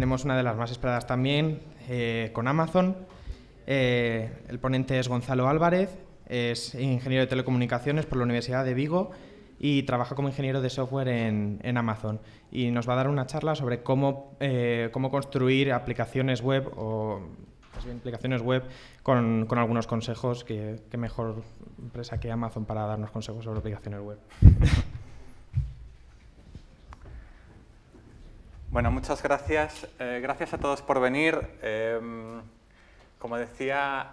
tenemos una de las más esperadas también, con Amazon. El ponente es Gonzalo Álvarez, es ingeniero de telecomunicaciones por la Universidad de Vigo y trabaja como ingeniero de software en Amazon. Y nos va a dar una charla sobre cómo construir aplicaciones web o aplicaciones web con algunos consejos. Qué mejor empresa que Amazon para darnos consejos sobre aplicaciones web. Bueno, muchas gracias. Gracias a todos por venir. Como decía,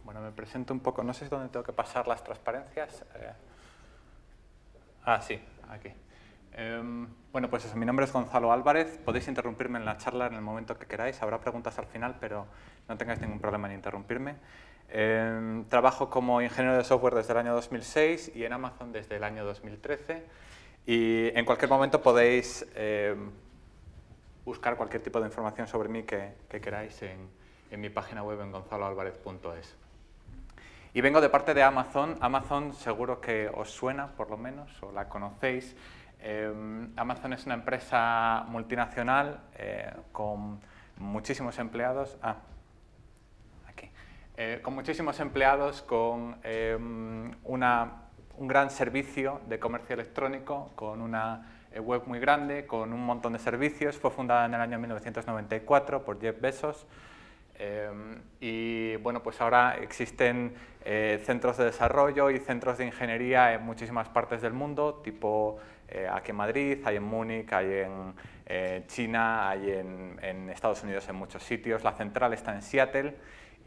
bueno, me presento un poco. No sé dónde tengo que pasar las transparencias. Sí, aquí. Bueno, pues eso, mi nombre es Gonzalo Álvarez. Podéis interrumpirme en la charla en el momento que queráis. Habrá preguntas al final, pero no tengáis ningún problema en interrumpirme. Trabajo como ingeniero de software desde el año 2006 y en Amazon desde el año 2013. Y en cualquier momento podéis buscar cualquier tipo de información sobre mí que queráis en mi página web en gonzaloalvarez.es. Y vengo de parte de Amazon. Amazon seguro que os suena, por lo menos, o la conocéis. Amazon es una empresa multinacional con muchísimos empleados. Con muchísimos empleados, con un gran servicio de comercio electrónico, con una web muy grande, con un montón de servicios. Fue fundada en el año 1994 por Jeff Bezos. Y bueno, pues ahora existen centros de desarrollo y centros de ingeniería en muchísimas partes del mundo, tipo aquí en Madrid, hay en Múnich, hay en China, hay en Estados Unidos en muchos sitios. La central está en Seattle.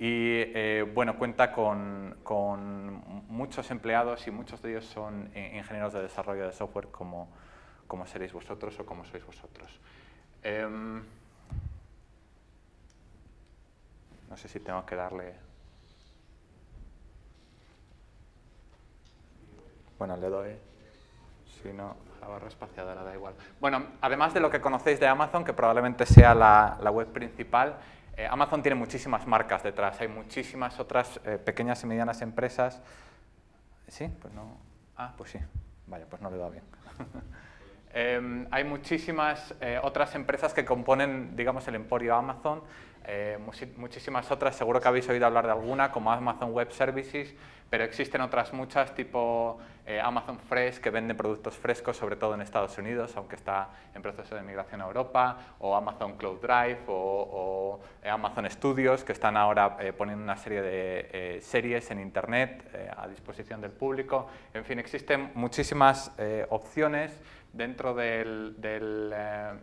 Y bueno, cuenta con muchos empleados y muchos de ellos son ingenieros de desarrollo de software como seréis vosotros o como sois vosotros. No sé si tengo que darle... Bueno, le doy. Si no, la barra espaciadora da igual. Bueno, además de lo que conocéis de Amazon, que probablemente sea la web principal, Amazon tiene muchísimas marcas detrás, hay muchísimas otras pequeñas y medianas empresas. ¿Sí? Pues no. Pues sí. Vaya, pues no le da bien. Hay muchísimas otras empresas que componen, digamos, el emporio Amazon. Muchísimas otras, seguro que habéis oído hablar de alguna, como Amazon Web Services, pero existen otras muchas, tipo Amazon Fresh, que vende productos frescos, sobre todo en Estados Unidos, aunque está en proceso de migración a Europa, o Amazon Cloud Drive, o Amazon Studios, que están ahora poniendo una serie de series en Internet a disposición del público. En fin, existen muchísimas opciones dentro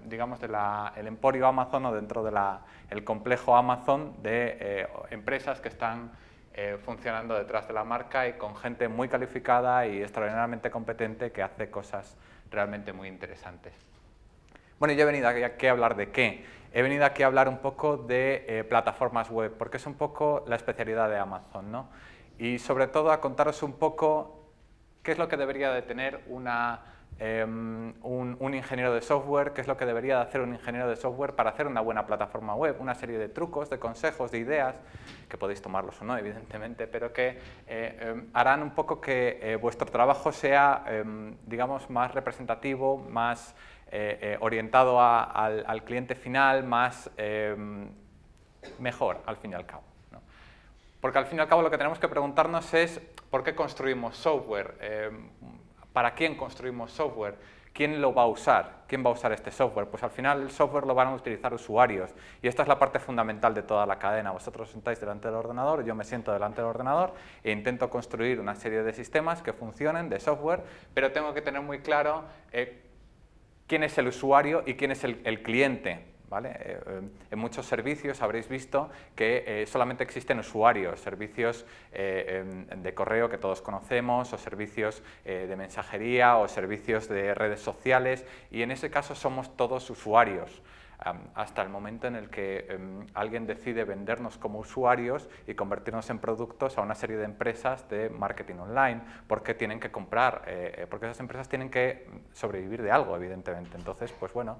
digamos, el emporio Amazon o dentro del complejo Amazon de empresas que están funcionando detrás de la marca y con gente muy calificada y extraordinariamente competente que hace cosas realmente muy interesantes. Bueno, yo he venido aquí a hablar de qué. He venido aquí a hablar un poco de plataformas web, porque es un poco la especialidad de Amazon, ¿no? Y sobre todo a contaros un poco qué es lo que debería de tener un ingeniero de software, qué es lo que debería de hacer un ingeniero de software para hacer una buena plataforma web, una serie de trucos, de consejos, de ideas, que podéis tomarlos o no, evidentemente, pero que harán un poco que vuestro trabajo sea, digamos, más representativo, más orientado al cliente final, más mejor, al fin y al cabo, ¿no? Porque al fin y al cabo lo que tenemos que preguntarnos es ¿por qué construimos software? ¿Para quién construimos software? ¿Quién lo va a usar? ¿Quién va a usar este software? Pues al final el software lo van a utilizar usuarios y esta es la parte fundamental de toda la cadena. Vosotros os sentáis delante del ordenador, yo me siento delante del ordenador e intento construir una serie de sistemas que funcionen, de software, pero tengo que tener muy claro quién es el usuario y quién es el cliente, ¿vale? En muchos servicios habréis visto que solamente existen usuarios, servicios de correo que todos conocemos, o servicios de mensajería, o servicios de redes sociales, y en ese caso somos todos usuarios. Hasta el momento en el que alguien decide vendernos como usuarios y convertirnos en productos a una serie de empresas de marketing online, porque tienen que comprar, porque esas empresas tienen que sobrevivir de algo, evidentemente. Entonces, pues bueno,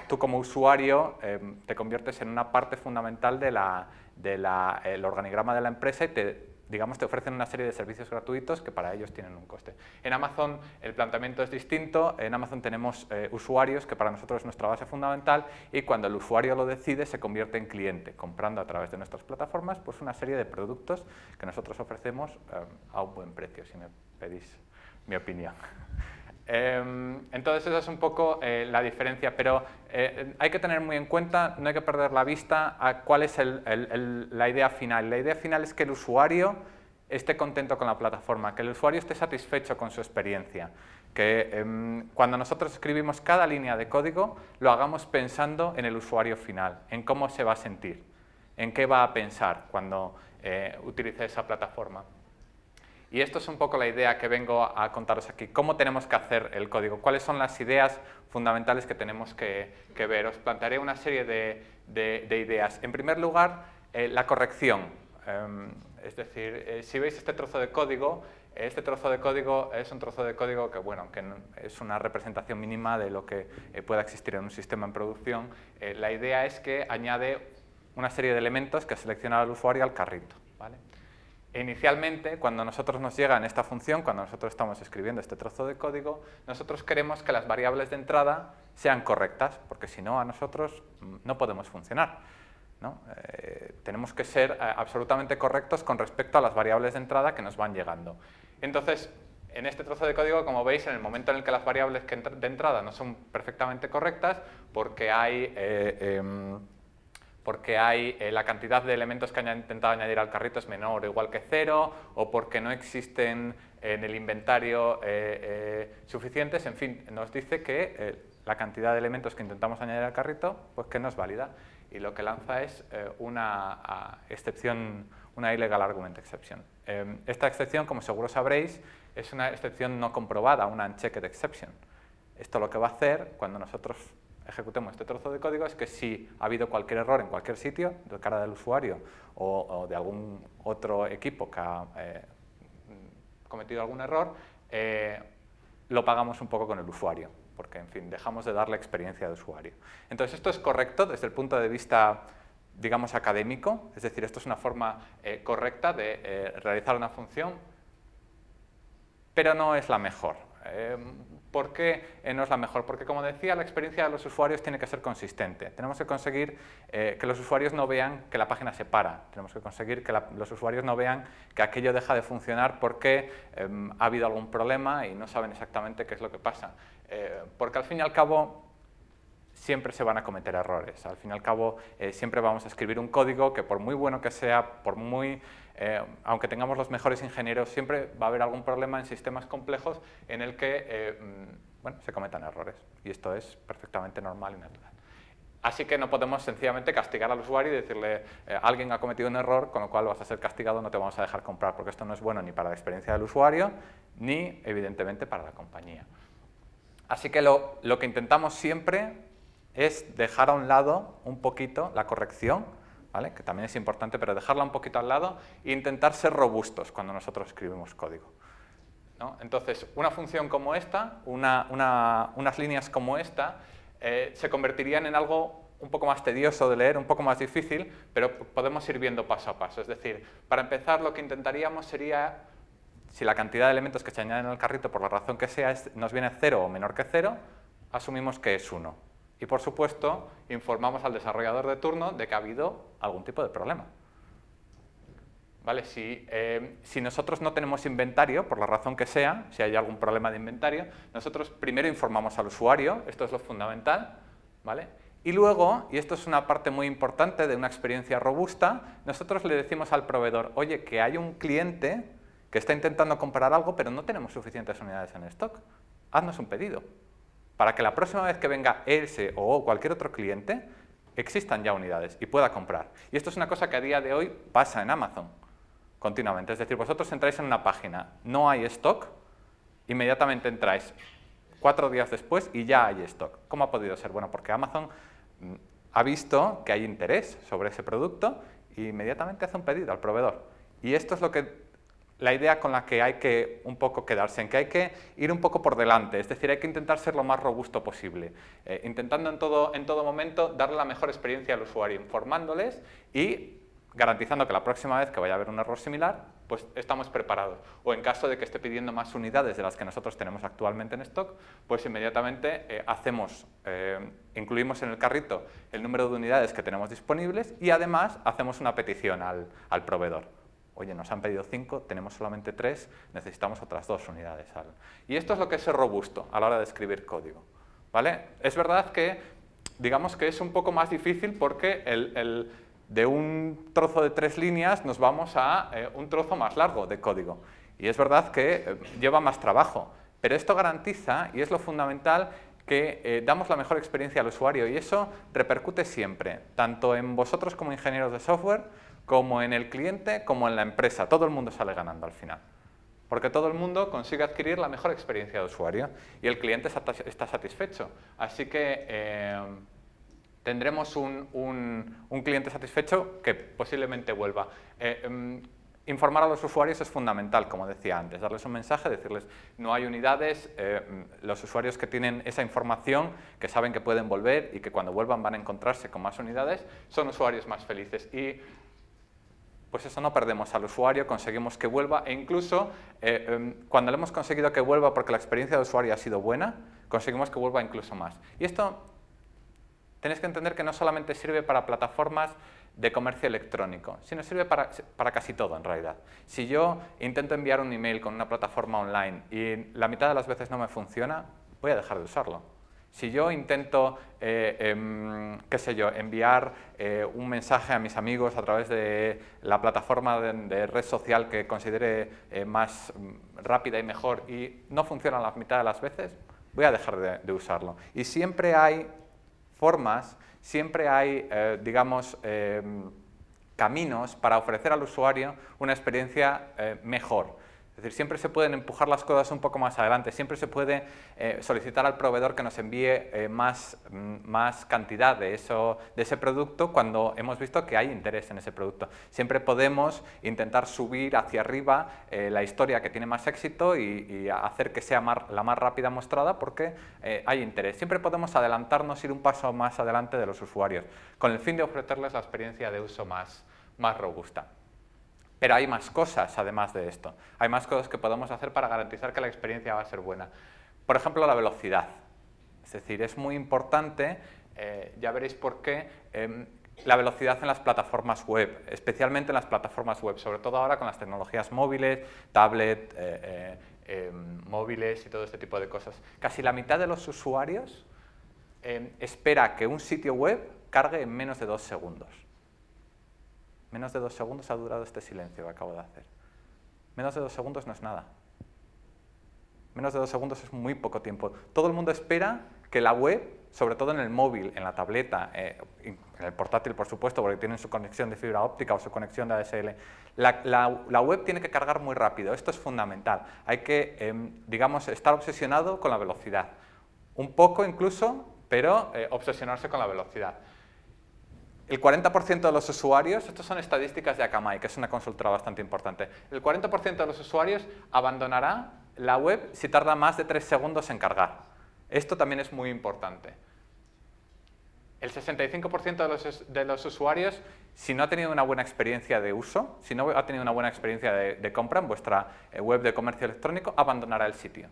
tú como usuario te conviertes en una parte fundamental del organigrama de la empresa y te digamos, te ofrecen una serie de servicios gratuitos que para ellos tienen un coste. En Amazon el planteamiento es distinto. En Amazon tenemos usuarios, que para nosotros es nuestra base fundamental, y cuando el usuario lo decide se convierte en cliente, comprando a través de nuestras plataformas pues una serie de productos que nosotros ofrecemos a un buen precio, si me pedís mi opinión. Entonces esa es un poco la diferencia, pero hay que tener muy en cuenta, no hay que perder la vista a cuál es la idea final. La idea final es que el usuario esté contento con la plataforma, que el usuario esté satisfecho con su experiencia, que cuando nosotros escribimos cada línea de código lo hagamos pensando en el usuario final, en cómo se va a sentir, en qué va a pensar cuando utilice esa plataforma. Y esto es un poco la idea que vengo a contaros aquí. ¿Cómo tenemos que hacer el código? ¿Cuáles son las ideas fundamentales que tenemos que ver? Os plantearé una serie de ideas. En primer lugar, la corrección. Es decir, si veis este trozo de código, es un trozo de código que, bueno, que es una representación mínima de lo que pueda existir en un sistema en producción. La idea es que añade una serie de elementos que selecciona al usuario al carrito, ¿vale? Inicialmente, cuando nosotros nos llega en esta función, cuando nosotros estamos escribiendo este trozo de código, nosotros queremos que las variables de entrada sean correctas, porque si no, a nosotros no podemos funcionar, ¿no? Tenemos que ser absolutamente correctos con respecto a las variables de entrada que nos van llegando. Entonces, en este trozo de código, como veis, en el momento en el que las variables de entrada no son perfectamente correctas, porque hay la cantidad de elementos que han intentado añadir al carrito es menor o igual que 0, o porque no existen en el inventario suficientes, en fin, nos dice que la cantidad de elementos que intentamos añadir al carrito, pues que no es válida, y lo que lanza es una excepción, una illegal argument exception. Esta excepción, como seguro sabréis, es una excepción no comprobada, una unchecked exception. Esto lo que va a hacer cuando nosotros ejecutemos este trozo de código es que si ha habido cualquier error en cualquier sitio, de cara del usuario o de algún otro equipo que ha cometido algún error, lo pagamos un poco con el usuario, porque, en fin, dejamos de dar la experiencia de usuario. Entonces, esto es correcto desde el punto de vista, digamos, académico, es decir, esto es una forma correcta de realizar una función, pero no es la mejor. ¿Por qué no es la mejor? Porque, como decía, la experiencia de los usuarios tiene que ser consistente. Tenemos que conseguir que los usuarios no vean que la página se para. Tenemos que conseguir que los usuarios no vean que aquello deja de funcionar porque ha habido algún problema y no saben exactamente qué es lo que pasa. Porque, al fin y al cabo, siempre se van a cometer errores. Al fin y al cabo, siempre vamos a escribir un código que, por muy bueno que sea, aunque tengamos los mejores ingenieros, siempre va a haber algún problema en sistemas complejos en el que bueno, se cometan errores. Y esto es perfectamente normal y natural. Así que no podemos sencillamente castigar al usuario y decirle alguien ha cometido un error, con lo cual vas a ser castigado, no te vamos a dejar comprar, porque esto no es bueno ni para la experiencia del usuario, ni, evidentemente, para la compañía. Así que lo que intentamos siempre es dejar a un lado un poquito la corrección, ¿vale? Que también es importante, pero dejarla un poquito al lado e intentar ser robustos cuando nosotros escribimos código, ¿no? Entonces, una función como esta, unas líneas como esta, se convertirían en algo un poco más tedioso de leer, un poco más difícil, pero podemos ir viendo paso a paso. Es decir, para empezar, lo que intentaríamos sería, si la cantidad de elementos que se añaden al carrito, por la razón que sea, nos viene 0 o menor que 0, asumimos que es 1. Y, por supuesto, informamos al desarrollador de turno de que ha habido algún tipo de problema. ¿Vale? Si nosotros no tenemos inventario, por la razón que sea, si hay algún problema de inventario, nosotros primero informamos al usuario, esto es lo fundamental, ¿vale? Y luego, y esto es una parte muy importante de una experiencia robusta, nosotros le decimos al proveedor, oye, que hay un cliente que está intentando comprar algo, pero no tenemos suficientes unidades en stock. Haznos un pedido, para que la próxima vez que venga ese o cualquier otro cliente, existan ya unidades y pueda comprar. Y esto es una cosa que a día de hoy pasa en Amazon continuamente. Es decir, vosotros entráis en una página, no hay stock, inmediatamente entráis 4 días después y ya hay stock. ¿Cómo ha podido ser? Bueno, porque Amazon ha visto que hay interés sobre ese producto e inmediatamente hace un pedido al proveedor. Y esto es la idea con la que hay que un poco quedarse, en que hay que ir un poco por delante, es decir, hay que intentar ser lo más robusto posible, intentando en todo momento darle la mejor experiencia al usuario, informándoles y garantizando que la próxima vez que vaya a haber un error similar, pues estamos preparados. O en caso de que esté pidiendo más unidades de las que nosotros tenemos actualmente en stock, pues inmediatamente incluimos en el carrito el número de unidades que tenemos disponibles y además hacemos una petición al proveedor. Oye, nos han pedido 5, tenemos solamente 3, necesitamos otras 2 unidades. Y esto es lo que es ser robusto a la hora de escribir código, ¿vale? Es verdad que, digamos que es un poco más difícil porque de un trozo de 3 líneas nos vamos a un trozo más largo de código. Y es verdad que lleva más trabajo, pero esto garantiza, y es lo fundamental, que damos la mejor experiencia al usuario y eso repercute siempre, tanto en vosotros como ingenieros de software, como en el cliente, como en la empresa. Todo el mundo sale ganando al final, porque todo el mundo consigue adquirir la mejor experiencia de usuario y el cliente está satisfecho. Así que tendremos un cliente satisfecho que posiblemente vuelva. Informar a los usuarios es fundamental, como decía antes, darles un mensaje, decirles no hay unidades, los usuarios que tienen esa información, que saben que pueden volver y que cuando vuelvan van a encontrarse con más unidades, son usuarios más felices. Y pues eso, no perdemos al usuario, conseguimos que vuelva e incluso cuando le hemos conseguido que vuelva porque la experiencia de usuario ha sido buena, conseguimos que vuelva incluso más. Y esto tenéis que entender que no solamente sirve para plataformas de comercio electrónico, sino sirve para casi todo en realidad. Si yo intento enviar un email con una plataforma online y la mitad de las veces no me funciona, voy a dejar de usarlo. Si yo intento, qué sé yo, enviar un mensaje a mis amigos a través de la plataforma de red social que considere más rápida y mejor y no funciona la mitad de las veces, voy a dejar de usarlo. Y siempre hay formas, siempre hay, digamos, caminos para ofrecer al usuario una experiencia mejor. Es decir, siempre se pueden empujar las cosas un poco más adelante, siempre se puede solicitar al proveedor que nos envíe más cantidad de ese producto cuando hemos visto que hay interés en ese producto. Siempre podemos intentar subir hacia arriba la historia que tiene más éxito y hacer que sea la más rápida mostrada porque hay interés. Siempre podemos adelantarnos, ir un paso más adelante de los usuarios, con el fin de ofrecerles la experiencia de uso más robusta. Pero hay más cosas además de esto. Hay más cosas que podemos hacer para garantizar que la experiencia va a ser buena. Por ejemplo, la velocidad. Es decir, es muy importante, ya veréis por qué, la velocidad en las plataformas web, especialmente en las plataformas web, sobre todo ahora con las tecnologías móviles, tablet, móviles y todo este tipo de cosas. Casi la mitad de los usuarios espera que un sitio web cargue en menos de 2 segundos. Menos de 2 segundos ha durado este silencio que acabo de hacer. Menos de 2 segundos no es nada. Menos de 2 segundos es muy poco tiempo. Todo el mundo espera que la web, sobre todo en el móvil, en la tableta, en el portátil, por supuesto, porque tienen su conexión de fibra óptica o su conexión de ADSL, la web tiene que cargar muy rápido. Esto es fundamental. Hay que, digamos, estar obsesionado con la velocidad. Un poco incluso, pero obsesionarse con la velocidad. El 40% de los usuarios, estas son estadísticas de Akamai, que es una consultora bastante importante, el 40% de los usuarios abandonará la web si tarda más de 3 segundos en cargar. Esto también es muy importante. El 65% de los usuarios, si no ha tenido una buena experiencia de uso, si no ha tenido una buena experiencia de compra en vuestra web de comercio electrónico, abandonará el sitio.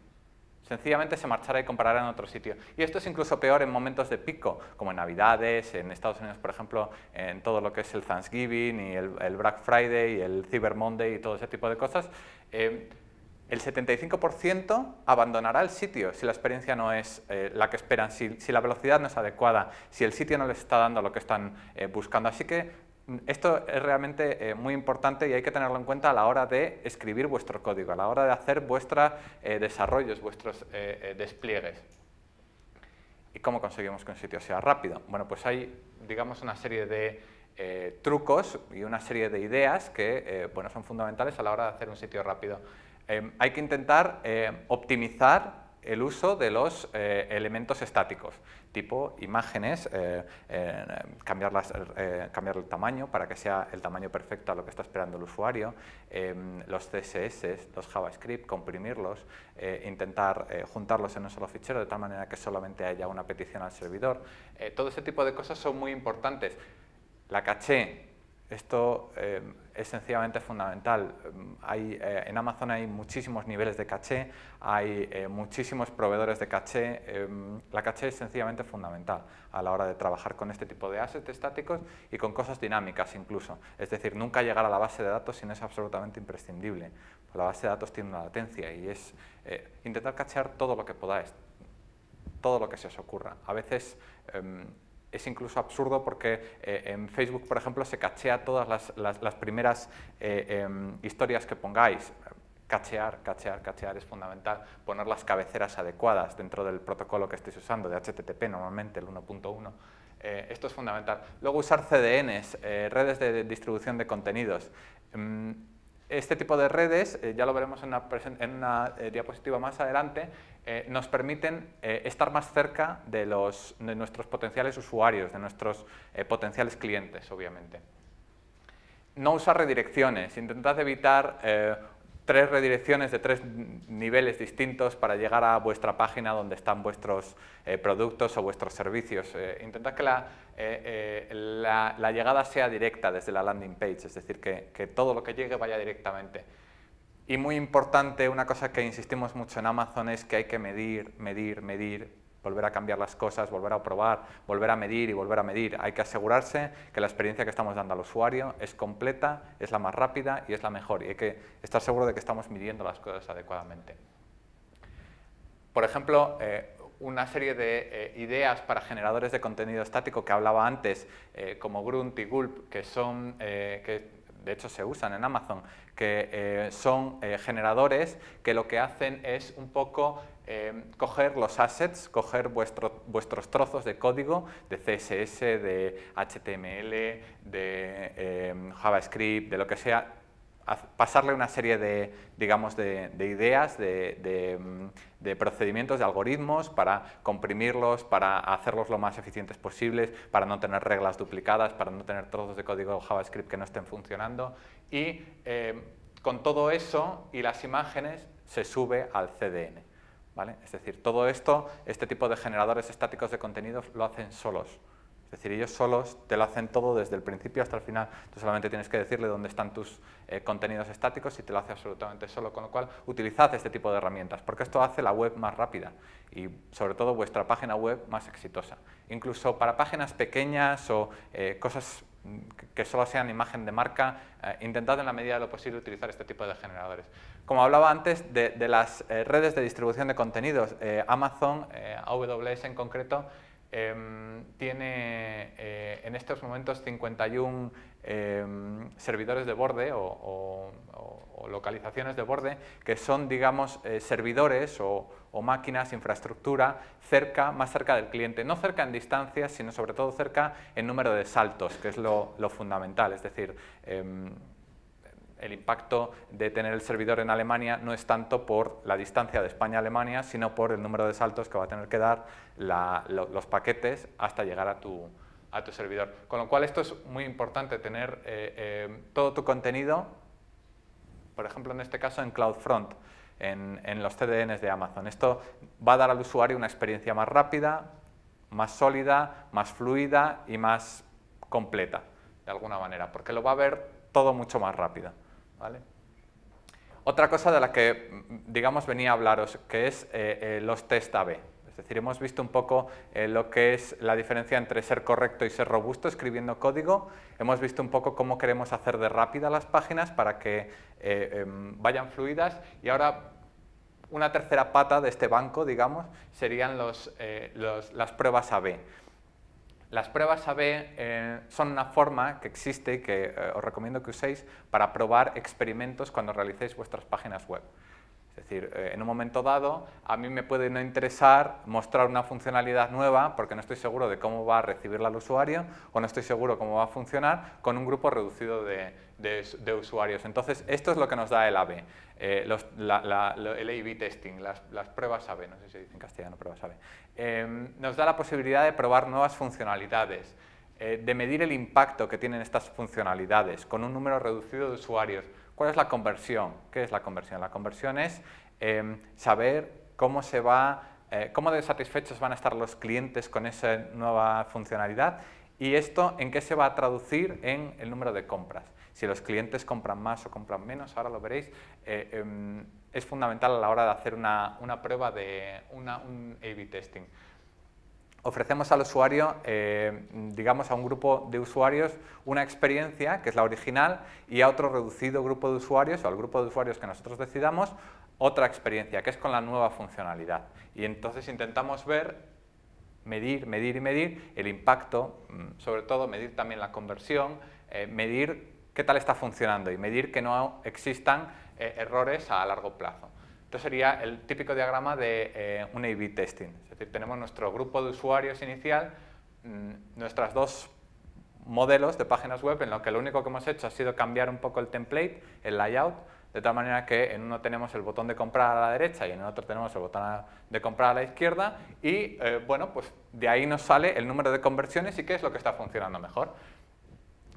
Sencillamente se marchará y comprará en otro sitio. Y esto es incluso peor en momentos de pico, como en Navidades, en Estados Unidos, por ejemplo, en todo lo que es el Thanksgiving y el Black Friday y el Cyber Monday y todo ese tipo de cosas. El 75% abandonará el sitio si la experiencia no es la que esperan, si la velocidad no es adecuada, si el sitio no les está dando lo que están buscando. Así que esto es realmente muy importante y hay que tenerlo en cuenta a la hora de escribir vuestro código, a la hora de hacer vuestros desarrollos, vuestros despliegues. ¿Y cómo conseguimos que un sitio sea rápido? Bueno, pues hay, digamos, una serie de trucos y una serie de ideas que bueno, son fundamentales a la hora de hacer un sitio rápido. Hay que intentar optimizar el uso de los elementos estáticos, tipo imágenes, cambiar el tamaño para que sea el tamaño perfecto a lo que está esperando el usuario, los CSS, los JavaScript, comprimirlos, intentar juntarlos en un solo fichero de tal manera que solamente haya una petición al servidor. Todo ese tipo de cosas son muy importantes. La caché Esto es sencillamente fundamental. En Amazon hay muchísimos niveles de caché, hay muchísimos proveedores de caché. La caché es sencillamente fundamental a la hora de trabajar con este tipo de assets estáticos y con cosas dinámicas incluso. Es decir, nunca llegar a la base de datos si no es absolutamente imprescindible. Pues la base de datos tiene una latencia y es intentar cachear todo lo que podáis, todo lo que se os ocurra. A veces es incluso absurdo porque en Facebook, por ejemplo, se cachea todas las primeras historias que pongáis. Cachear es fundamental. Poner las cabeceras adecuadas dentro del protocolo que estéis usando, de HTTP normalmente, el 1.1. Esto es fundamental. Luego usar CDNs, redes de distribución de contenidos. Este tipo de redes, ya lo veremos en una diapositiva más adelante, nos permiten estar más cerca de nuestros potenciales usuarios, de nuestros potenciales clientes, obviamente. No usar redirecciones, intentad evitar 3 redirecciones de 3 niveles distintos para llegar a vuestra página donde están vuestros productos o vuestros servicios. Intentad que la llegada sea directa desde la landing page, es decir, que todo lo que llegue vaya directamente. Y muy importante, una cosa que insistimos mucho en Amazon es que hay que medir, volver a cambiar las cosas, volver a probar, volver a medir y volver a medir. Hay que asegurarse que la experiencia que estamos dando al usuario es completa, es la más rápida y es la mejor. Y hay que estar seguro de que estamos midiendo las cosas adecuadamente. Por ejemplo, una serie de ideas para generadores de contenido estático que hablaba antes, como Grunt y Gulp, que de hecho se usan en Amazon, que son generadores que lo que hacen es un poco coger los assets, coger vuestros trozos de código, de CSS, de HTML, de JavaScript, de lo que sea, pasarle una serie de, digamos, de ideas, de procedimientos, de algoritmos para comprimirlos, para hacerlos lo más eficientes posibles, para no tener reglas duplicadas, para no tener trozos de código JavaScript que no estén funcionando. Y con todo eso y las imágenes se sube al CDN, ¿vale? Es decir, todo esto, este tipo de generadores estáticos de contenidos lo hacen solos. Es decir, ellos solos te lo hacen todo desde el principio hasta el final. Tú solamente tienes que decirle dónde están tus contenidos estáticos y te lo hace absolutamente solo. Con lo cual, utilizad este tipo de herramientas, porque esto hace la web más rápida y, sobre todo, vuestra página web más exitosa. Incluso para páginas pequeñas o cosas que solo sean imagen de marca, intentad en la medida de lo posible utilizar este tipo de generadores. Como hablaba antes de las redes de distribución de contenidos, Amazon, AWS en concreto, tiene en estos momentos 51 servidores de borde o localizaciones de borde que son, digamos, servidores o máquinas, infraestructura, más cerca del cliente. No cerca en distancia, sino sobre todo cerca en número de saltos, que es lo fundamental. Es decir, el impacto de tener el servidor en Alemania no es tanto por la distancia de España a Alemania, sino por el número de saltos que va a tener que dar los paquetes hasta llegar a tu servidor. Con lo cual esto es muy importante, tener todo tu contenido, por ejemplo en este caso en CloudFront, en los CDNs de Amazon. Esto va a dar al usuario una experiencia más rápida, más sólida, más fluida y más completa, de alguna manera, porque lo va a ver todo mucho más rápido, ¿vale? Otra cosa de la que, digamos, venía a hablaros, que es los test A/B. Es decir, hemos visto un poco lo que es la diferencia entre ser correcto y ser robusto escribiendo código. Hemos visto un poco cómo queremos hacer de rápida las páginas para que vayan fluidas. Y ahora, una tercera pata de este banco, digamos, serían las pruebas A/B. Las pruebas A/B son una forma que existe y que os recomiendo que uséis para probar experimentos cuando realicéis vuestras páginas web. Es decir, en un momento dado, a mí me puede no interesar mostrar una funcionalidad nueva porque no estoy seguro de cómo va a recibirla el usuario o no estoy seguro cómo va a funcionar con un grupo reducido de usuarios. Entonces, esto es lo que nos da el A/B, el A/B testing, las pruebas A/B, no sé si se dice en castellano pruebas A/B. Nos da la posibilidad de probar nuevas funcionalidades, de medir el impacto que tienen estas funcionalidades con un número reducido de usuarios. ¿Cuál es la conversión? ¿Qué es la conversión? La conversión es saber cómo de satisfechos van a estar los clientes con esa nueva funcionalidad ¿Y esto en qué se va a traducir? En el número de compras. Si los clientes compran más o compran menos, ahora lo veréis, es fundamental a la hora de hacer una prueba de un A/B testing. Ofrecemos al usuario, digamos a un grupo de usuarios, una experiencia que es la original y a otro reducido grupo de usuarios o al grupo de usuarios que nosotros decidamos otra experiencia que es con la nueva funcionalidad. Y entonces intentamos medir el impacto, sobre todo medir también la conversión, medir qué tal está funcionando y medir que no existan errores a largo plazo. Esto sería el típico diagrama de un A/B testing, es decir, tenemos nuestro grupo de usuarios inicial, nuestras dos modelos de páginas web en lo que lo único que hemos hecho ha sido cambiar un poco el template, el layout, de tal manera que en uno tenemos el botón de comprar a la derecha y en el otro tenemos el botón de comprar a la izquierda y bueno, pues de ahí nos sale el número de conversiones y qué es lo que está funcionando mejor.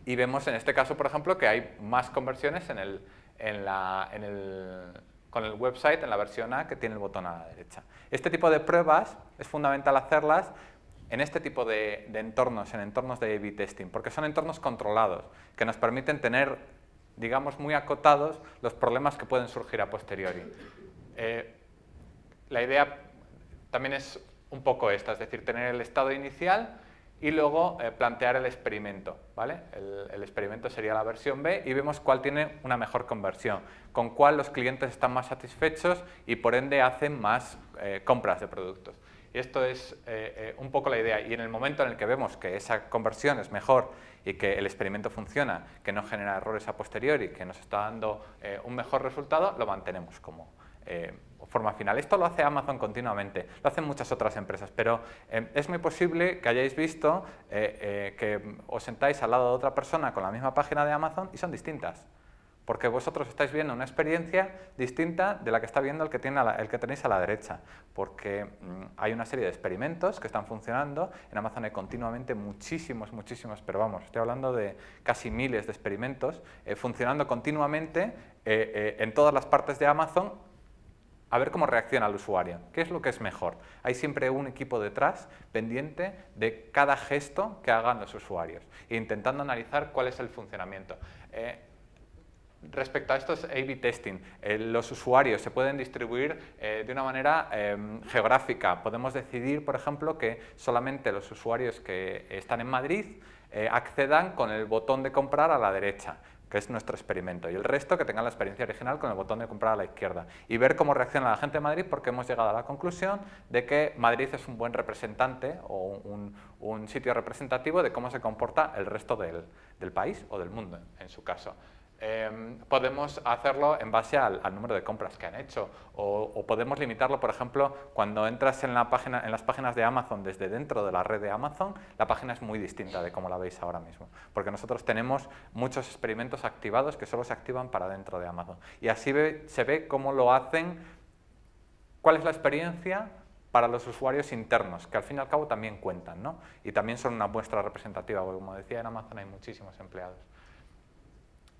Y vemos en este caso, por ejemplo, que hay más conversiones con el website en la versión A que tiene el botón a la derecha. Este tipo de pruebas es fundamental hacerlas en este tipo de entornos, en entornos de A/B testing, porque son entornos controlados, que nos permiten tener, digamos, muy acotados los problemas que pueden surgir a posteriori. La idea también es un poco esta, es decir, tener el estado inicial y luego plantear el experimento, ¿vale? El experimento sería la versión B y vemos cuál tiene una mejor conversión, con cuál los clientes están más satisfechos y por ende hacen más compras de productos. Y esto es un poco la idea. Y en el momento en el que vemos que esa conversión es mejor y que el experimento funciona, que no genera errores a posteriori, que nos está dando un mejor resultado, lo mantenemos como forma final. Esto lo hace Amazon continuamente, lo hacen muchas otras empresas, pero es muy posible que hayáis visto que os sentáis al lado de otra persona con la misma página de Amazon y son distintas. Porque vosotros estáis viendo una experiencia distinta de la que está viendo el que tenéis a la derecha. Porque hay una serie de experimentos que están funcionando. En Amazon hay continuamente muchísimos, pero vamos, estoy hablando de casi miles de experimentos funcionando continuamente en todas las partes de Amazon a ver cómo reacciona el usuario. ¿Qué es lo que es mejor? Hay siempre un equipo detrás pendiente de cada gesto que hagan los usuarios e intentando analizar cuál es el funcionamiento. Respecto a estos A/B testing, los usuarios se pueden distribuir de una manera geográfica. Podemos decidir, por ejemplo, que solamente los usuarios que están en Madrid accedan con el botón de comprar a la derecha, que es nuestro experimento, y el resto que tengan la experiencia original con el botón de comprar a la izquierda. Y ver cómo reacciona la gente de Madrid, porque hemos llegado a la conclusión de que Madrid es un buen representante o un sitio representativo de cómo se comporta el resto del país o del mundo, en su caso. Podemos hacerlo en base al número de compras que han hecho o podemos limitarlo, por ejemplo, cuando entras en las páginas de Amazon desde dentro de la red de Amazon, la página es muy distinta de como la veis ahora mismo, porque nosotros tenemos muchos experimentos activados que solo se activan para dentro de Amazon y así se ve cómo lo hacen, cuál es la experiencia para los usuarios internos, que al fin y al cabo también cuentan, ¿no? Y también son una muestra representativa, porque como decía, en Amazon hay muchísimos empleados.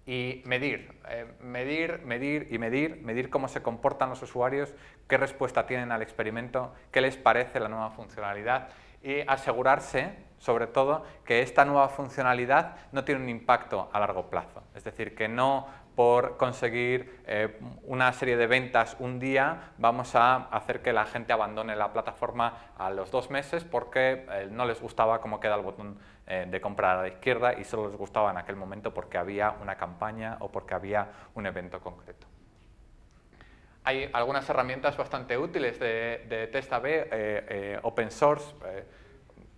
Y medir cómo se comportan los usuarios, qué respuesta tienen al experimento, qué les parece la nueva funcionalidad y asegurarse, sobre todo, que esta nueva funcionalidad no tiene un impacto a largo plazo. Es decir, que no por conseguir una serie de ventas un día vamos a hacer que la gente abandone la plataforma a los 2 meses porque no les gustaba cómo queda el botón de comprar a la izquierda y solo les gustaba en aquel momento porque había una campaña o porque había un evento concreto. Hay algunas herramientas bastante útiles de test A/B, open source,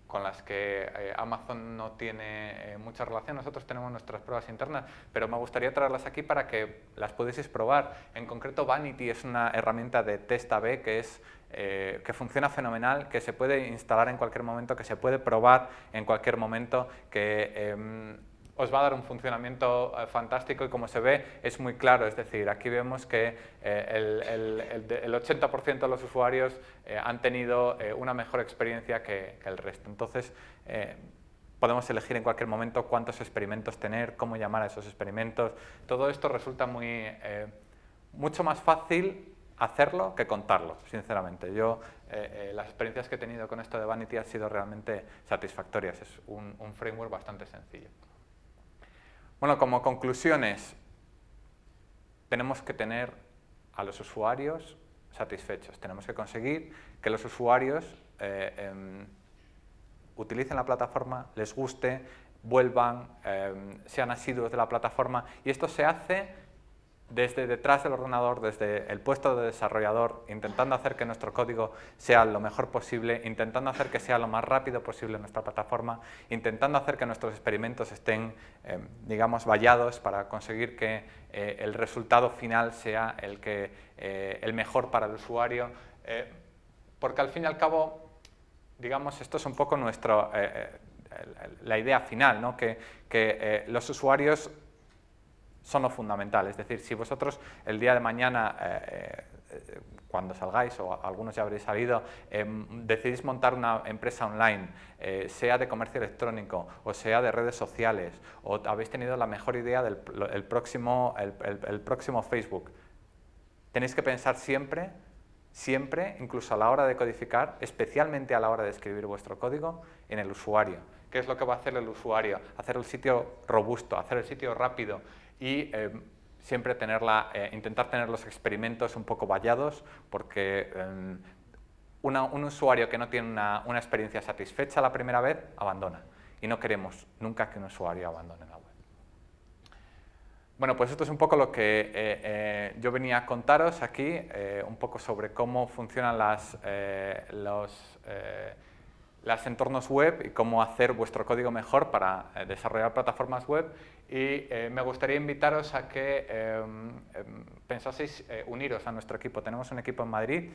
con las que Amazon no tiene mucha relación. Nosotros tenemos nuestras pruebas internas, pero me gustaría traerlas aquí para que las pudieseis probar. En concreto, Vanity es una herramienta de test A/B que funciona fenomenal, que se puede instalar en cualquier momento, que se puede probar en cualquier momento, que os va a dar un funcionamiento fantástico y como se ve es muy claro, es decir, aquí vemos que el 80% de los usuarios han tenido una mejor experiencia que el resto. Entonces, podemos elegir en cualquier momento cuántos experimentos tener, cómo llamar a esos experimentos. Todo esto resulta mucho más fácil hacerlo que contarlo, sinceramente. Yo las experiencias que he tenido con esto de Vanity han sido realmente satisfactorias. Es un framework bastante sencillo. Bueno, como conclusiones, tenemos que tener a los usuarios satisfechos. Tenemos que conseguir que los usuarios utilicen la plataforma, les guste, vuelvan, sean asiduos de la plataforma, y esto se hace desde detrás del ordenador, desde el puesto de desarrollador, intentando hacer que nuestro código sea lo mejor posible, intentando hacer que sea lo más rápido posible nuestra plataforma, intentando hacer que nuestros experimentos estén, digamos, vallados para conseguir que el resultado final sea el mejor para el usuario, porque al fin y al cabo, digamos, esto es un poco la idea final, ¿no? que los usuarios son lo fundamental. Es decir, si vosotros el día de mañana, cuando salgáis, o algunos ya habréis salido, decidís montar una empresa online, sea de comercio electrónico, o sea de redes sociales, o habéis tenido la mejor idea del próximo Facebook, tenéis que pensar siempre, incluso a la hora de codificar, especialmente a la hora de escribir vuestro código, en el usuario. ¿Qué es lo que va a hacer el usuario? Hacer el sitio robusto, hacer el sitio rápido, y siempre intentar tener los experimentos un poco vallados, porque un usuario que no tiene una experiencia satisfecha la primera vez, abandona. Y no queremos nunca que un usuario abandone la web. Bueno, pues esto es un poco lo que yo venía a contaros aquí, un poco sobre cómo funcionan los entornos web y cómo hacer vuestro código mejor para desarrollar plataformas web, y me gustaría invitaros a que pensaseis uniros a nuestro equipo. Tenemos un equipo en Madrid,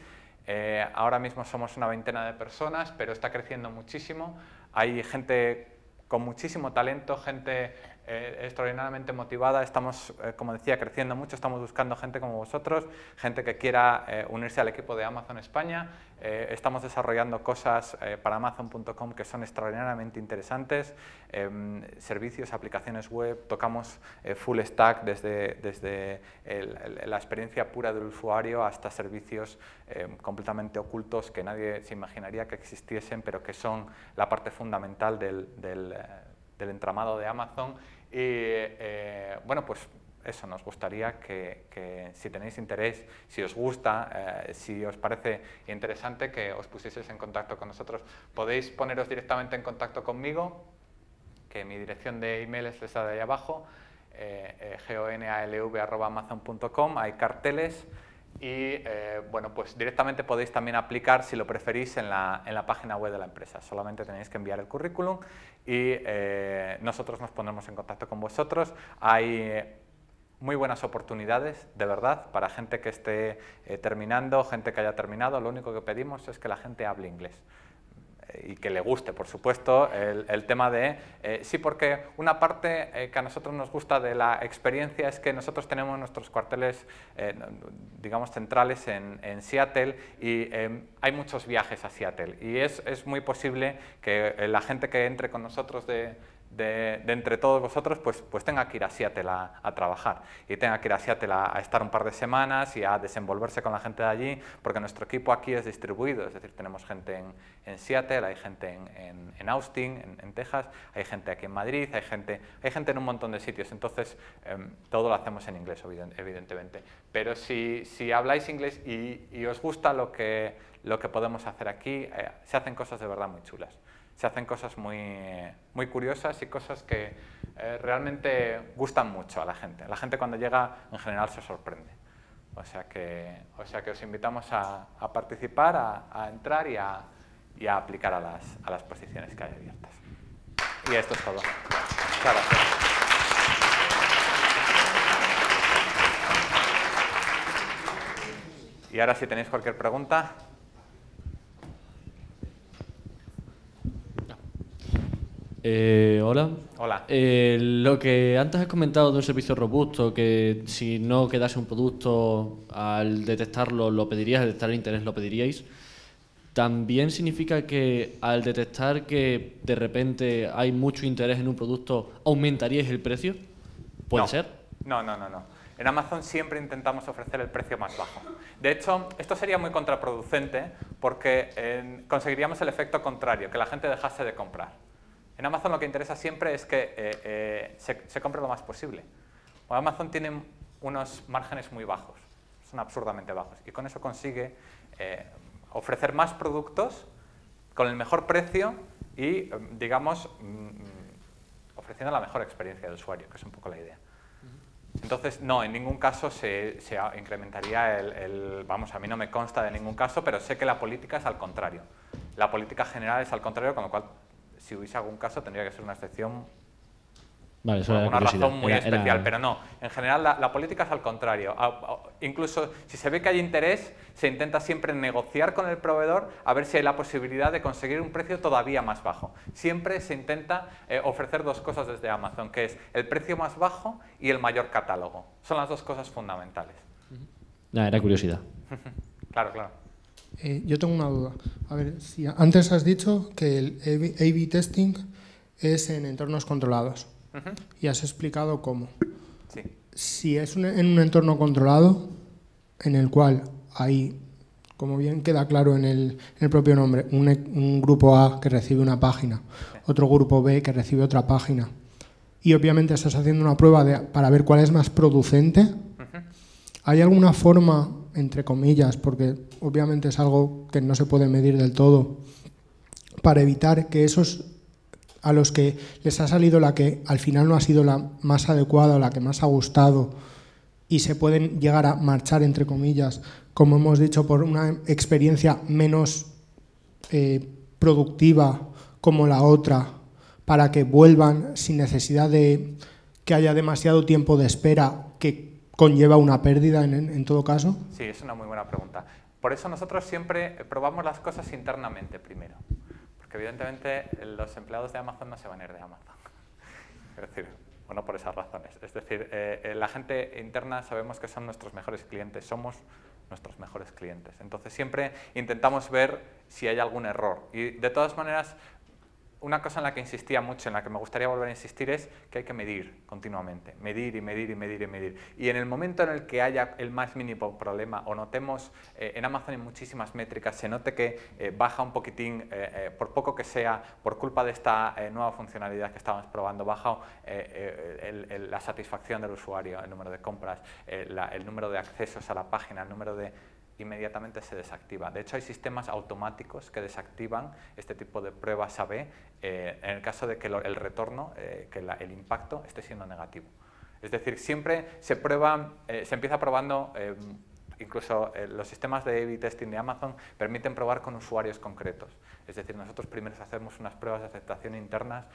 ahora mismo somos una veintena de personas, pero está creciendo muchísimo. Hay gente con muchísimo talento, gente extraordinariamente motivada. Estamos, como decía, creciendo mucho, estamos buscando gente como vosotros, gente que quiera unirse al equipo de Amazon España. Estamos desarrollando cosas para Amazon.com que son extraordinariamente interesantes, servicios, aplicaciones web, tocamos full stack desde la experiencia pura del usuario hasta servicios completamente ocultos que nadie se imaginaría que existiesen, pero que son la parte fundamental del entramado de Amazon. Y bueno, pues eso, nos gustaría que si tenéis interés, si os gusta, si os parece interesante, que os pusieseis en contacto con nosotros. Podéis poneros directamente en contacto conmigo, que mi dirección de email es esa de ahí abajo, gonalv@amazon.com, hay carteles. Y bueno, pues directamente podéis también aplicar, si lo preferís, en la página web de la empresa. Solamente tenéis que enviar el currículum y nosotros nos pondremos en contacto con vosotros. Hay muy buenas oportunidades, de verdad, para gente que esté terminando, gente que haya terminado. Lo único que pedimos es que la gente hable inglés. Y que le guste, por supuesto, el tema de... sí, porque una parte que a nosotros nos gusta de la experiencia es que nosotros tenemos nuestros cuarteles, digamos, centrales en Seattle, y hay muchos viajes a Seattle. Y es muy posible que la gente que entre con nosotros de entre todos vosotros, pues tenga que ir a Seattle a trabajar, y tenga que ir a Seattle a estar un par de semanas y a desenvolverse con la gente de allí, porque nuestro equipo aquí es distribuido, es decir, tenemos gente en Seattle, hay gente en Austin, en Texas, hay gente aquí en Madrid, hay gente en un montón de sitios. Entonces todo lo hacemos en inglés, evidentemente, pero si habláis inglés y os gusta lo que podemos hacer aquí, se hacen cosas de verdad muy chulas. Se hacen cosas muy curiosas y cosas que realmente gustan mucho a la gente. La gente cuando llega en general se sorprende. O sea que os invitamos a participar, a entrar y a aplicar a las posiciones que hay abiertas. Y esto es todo. Muchas gracias. Y ahora, si tenéis cualquier pregunta... Hola. Hola. Lo que antes has comentado de un servicio robusto, que si no quedase un producto, al detectarlo lo pediríais, al detectar el interés lo pediríais, ¿también significa que al detectar que de repente hay mucho interés en un producto, aumentaríais el precio? ¿Puede ser? No, no, no, no. En Amazon siempre intentamos ofrecer el precio más bajo. De hecho, esto sería muy contraproducente porque conseguiríamos el efecto contrario, que la gente dejase de comprar. En Amazon lo que interesa siempre es que se compre lo más posible. Amazon tiene unos márgenes muy bajos, son absurdamente bajos, y con eso consigue ofrecer más productos con el mejor precio y, digamos, ofreciendo la mejor experiencia del usuario, que es un poco la idea. Entonces, no, en ningún caso se incrementaría vamos, a mí no me consta de ningún caso, pero sé que la política es al contrario. La política general es al contrario, con lo cual, si hubiese algún caso, tendría que ser una excepción Vale, eso por era alguna curiosidad. razón muy especial, pero no. En general, la política es al contrario. Incluso si se ve que hay interés, se intenta siempre negociar con el proveedor a ver si hay la posibilidad de conseguir un precio todavía más bajo. Siempre se intenta ofrecer dos cosas desde Amazon, que es el precio más bajo y el mayor catálogo. Son las dos cosas fundamentales. Nada, era curiosidad. Claro, claro. Yo tengo una duda. A ver, si antes has dicho que el A/B testing es en entornos controlados. Y has explicado cómo. Sí. Si es en un entorno controlado, en el cual hay, como bien queda claro en el propio nombre, un grupo A que recibe una página, otro grupo B que recibe otra página, y obviamente estás haciendo una prueba para ver cuál es más producente, ¿hay alguna forma, entre comillas, porque obviamente es algo que no se puede medir del todo, para evitar que esos a los que les ha salido la que al final no ha sido la más adecuada o la que más ha gustado y se pueden llegar a marchar, entre comillas, como hemos dicho, por una experiencia menos productiva como la otra, para que vuelvan sin necesidad de que haya demasiado tiempo de espera que conlleva una pérdida en todo caso? Sí, es una muy buena pregunta. Por eso nosotros siempre probamos las cosas internamente primero. Porque evidentemente los empleados de Amazon no se van a ir de Amazon. Es decir, bueno, por esas razones. Es decir, la gente interna sabemos que son nuestros mejores clientes, somos nuestros mejores clientes. Entonces siempre intentamos ver si hay algún error. Y de todas maneras, una cosa en la que insistía mucho, en la que me gustaría volver a insistir, es que hay que medir continuamente, medir y medir y medir y medir. Y en el momento en el que haya el más mínimo problema o notemos, en Amazon hay muchísimas métricas, se note que baja un poquitín, por poco que sea, por culpa de esta nueva funcionalidad que estábamos probando, baja la satisfacción del usuario, el número de compras, el número de accesos a la página, el número de... inmediatamente se desactiva. De hecho, hay sistemas automáticos que desactivan este tipo de pruebas A/B en el caso de que el retorno, que el impacto esté siendo negativo. Es decir, siempre se empieza probando, incluso los sistemas de A/B testing de Amazon permiten probar con usuarios concretos. Es decir, nosotros primero hacemos unas pruebas de aceptación internas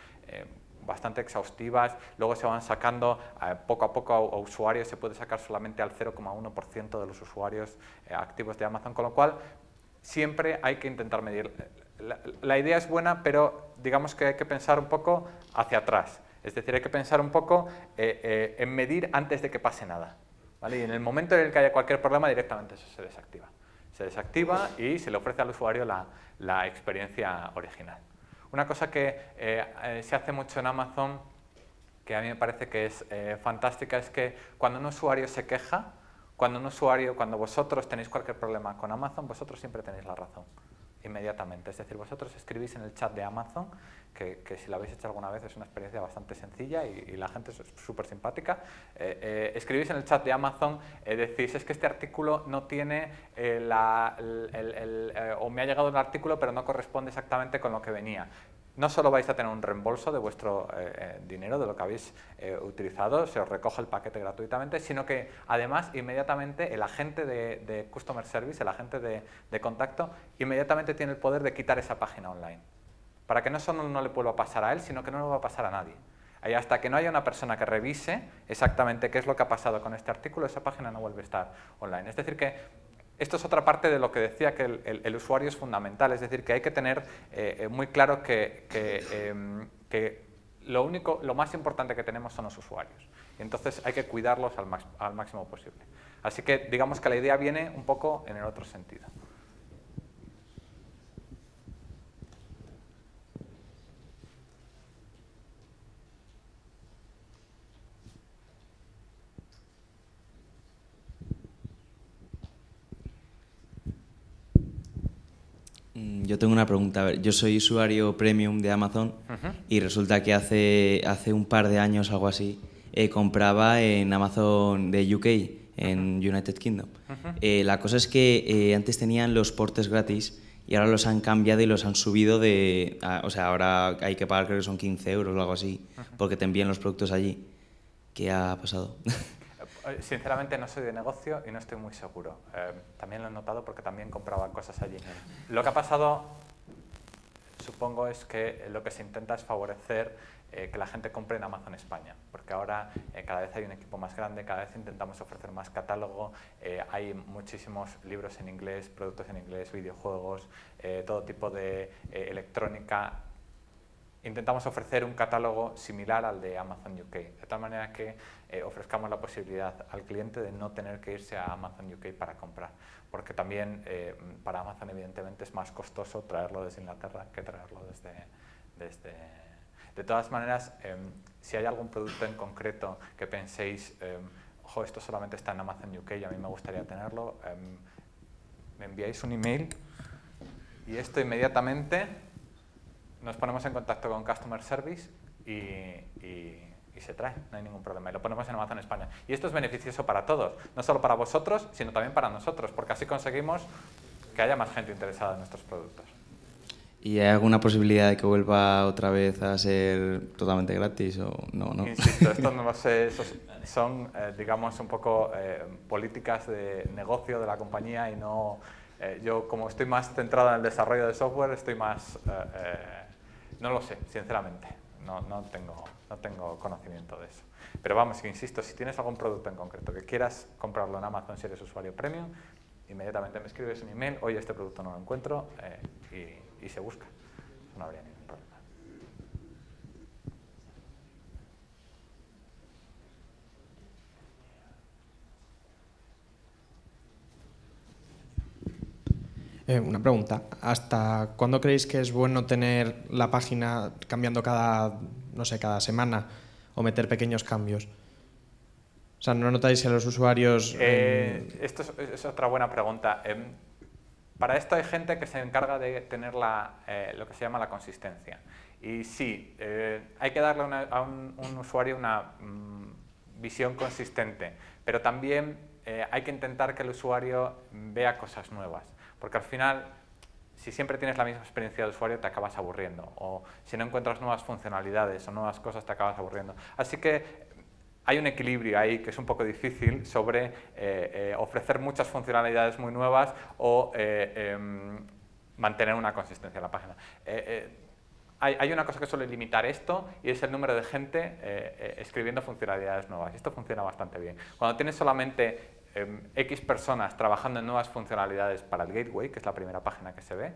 bastante exhaustivas, luego se van sacando poco a poco a usuarios, se puede sacar solamente al 0,1% de los usuarios activos de Amazon, con lo cual siempre hay que intentar medir. La idea es buena, pero digamos que hay que pensar un poco hacia atrás, es decir, hay que pensar un poco en medir antes de que pase nada, ¿vale? Y en el momento en el que haya cualquier problema, directamente eso se desactiva. Se desactiva y se le ofrece al usuario la experiencia original. Una cosa que se hace mucho en Amazon, que a mí me parece que es fantástica, es que cuando un usuario se queja, cuando vosotros tenéis cualquier problema con Amazon, vosotros siempre tenéis la razón, inmediatamente. Es decir, vosotros escribís en el chat de Amazon, que si lo habéis hecho alguna vez es una experiencia bastante sencilla y la gente es súper simpática. Escribís en el chat de Amazon, decís, es que este artículo no tiene o me ha llegado un artículo pero no corresponde exactamente con lo que venía. No solo vais a tener un reembolso de vuestro dinero, de lo que habéis utilizado, se os recoge el paquete gratuitamente, sino que además inmediatamente el agente de Customer Service, el agente de contacto, inmediatamente tiene el poder de quitar esa página online. Para que no solo no le vuelva a pasar a él, sino que no le va a pasar a nadie. Y hasta que no haya una persona que revise exactamente qué es lo que ha pasado con este artículo, esa página no vuelve a estar online. Es decir que esto es otra parte de lo que decía, que el usuario es fundamental, es decir, que hay que tener muy claro que lo más importante que tenemos son los usuarios. Y entonces hay que cuidarlos al máximo posible. Así que digamos que la idea viene un poco en el otro sentido. Yo tengo una pregunta. A ver, yo soy usuario premium de Amazon y resulta que hace un par de años, algo así, compraba en Amazon de UK, en United Kingdom. La cosa es que antes tenían los portes gratis y ahora los han cambiado y los han subido o sea, ahora hay que pagar, creo que son 15 euros o algo así, porque te envían los productos allí. ¿Qué ha pasado? Sinceramente no soy de negocio y no estoy muy seguro. También lo he notado porque también compraba cosas allí. Lo que ha pasado, supongo, es que lo que se intenta es favorecer que la gente compre en Amazon España, porque ahora cada vez hay un equipo más grande, cada vez intentamos ofrecer más catálogo, hay muchísimos libros en inglés, productos en inglés, videojuegos, todo tipo de electrónica. Intentamos ofrecer un catálogo similar al de Amazon UK, de tal manera que ofrezcamos la posibilidad al cliente de no tener que irse a Amazon UK para comprar, porque también para Amazon evidentemente es más costoso traerlo desde Inglaterra que traerlo desde... De todas maneras, si hay algún producto en concreto que penséis, ojo, esto solamente está en Amazon UK y a mí me gustaría tenerlo, me enviáis un email y esto inmediatamente nos ponemos en contacto con Customer Service y se trae, no hay ningún problema. Y lo ponemos en Amazon España. Y esto es beneficioso para todos, no solo para vosotros, sino también para nosotros, porque así conseguimos que haya más gente interesada en nuestros productos. ¿Y hay alguna posibilidad de que vuelva otra vez a ser totalmente gratis o no? Insisto, esto no lo sé, son digamos, un poco políticas de negocio de la compañía y no... yo, como estoy más centrado en el desarrollo de software, estoy más... no lo sé, sinceramente. No tengo conocimiento de eso. Pero vamos, que insisto, si tienes algún producto en concreto que quieras comprarlo en Amazon si eres usuario premium, inmediatamente me escribes un email, oye, este producto no lo encuentro, y se busca. No habría ningún problema. Una pregunta. ¿Hasta cuándo creéis que es bueno tener la página cambiando cada semana o meter pequeños cambios? O sea, ¿no notáis si a los usuarios...? Esto es otra buena pregunta. Para esto hay gente que se encarga de tener lo que se llama la consistencia. Y sí, hay que darle a un usuario una visión consistente, pero también hay que intentar que el usuario vea cosas nuevas. Porque al final, si siempre tienes la misma experiencia de usuario, te acabas aburriendo. O si no encuentras nuevas funcionalidades o nuevas cosas, te acabas aburriendo. Así que hay un equilibrio ahí que es un poco difícil sobre ofrecer muchas funcionalidades muy nuevas o mantener una consistencia en la página. Hay una cosa que suele limitar esto y es el número de gente escribiendo funcionalidades nuevas. Y esto funciona bastante bien. Cuando tienes solamente X personas trabajando en nuevas funcionalidades para el gateway, que es la primera página que se ve,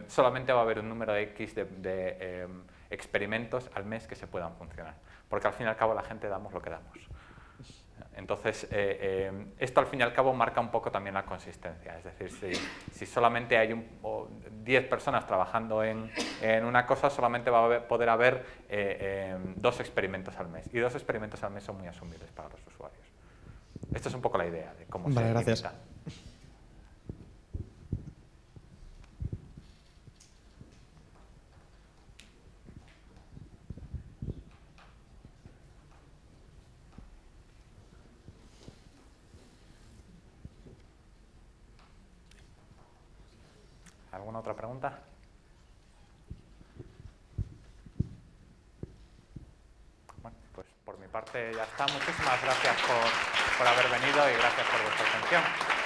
solamente va a haber un número de X de experimentos al mes que se puedan funcionar. Porque al fin y al cabo la gente damos lo que damos. Entonces, esto al fin y al cabo marca un poco también la consistencia. Es decir, si solamente hay 10 personas trabajando en una cosa, solamente va a poder haber 2 experimentos al mes. Y 2 experimentos al mes son muy asumibles para los usuarios. Esta es un poco la idea de cómo se gracias. limita. ¿Alguna otra pregunta? Bueno, pues por mi parte ya está. Muchísimas gracias por haber venido y gracias por vuestra atención.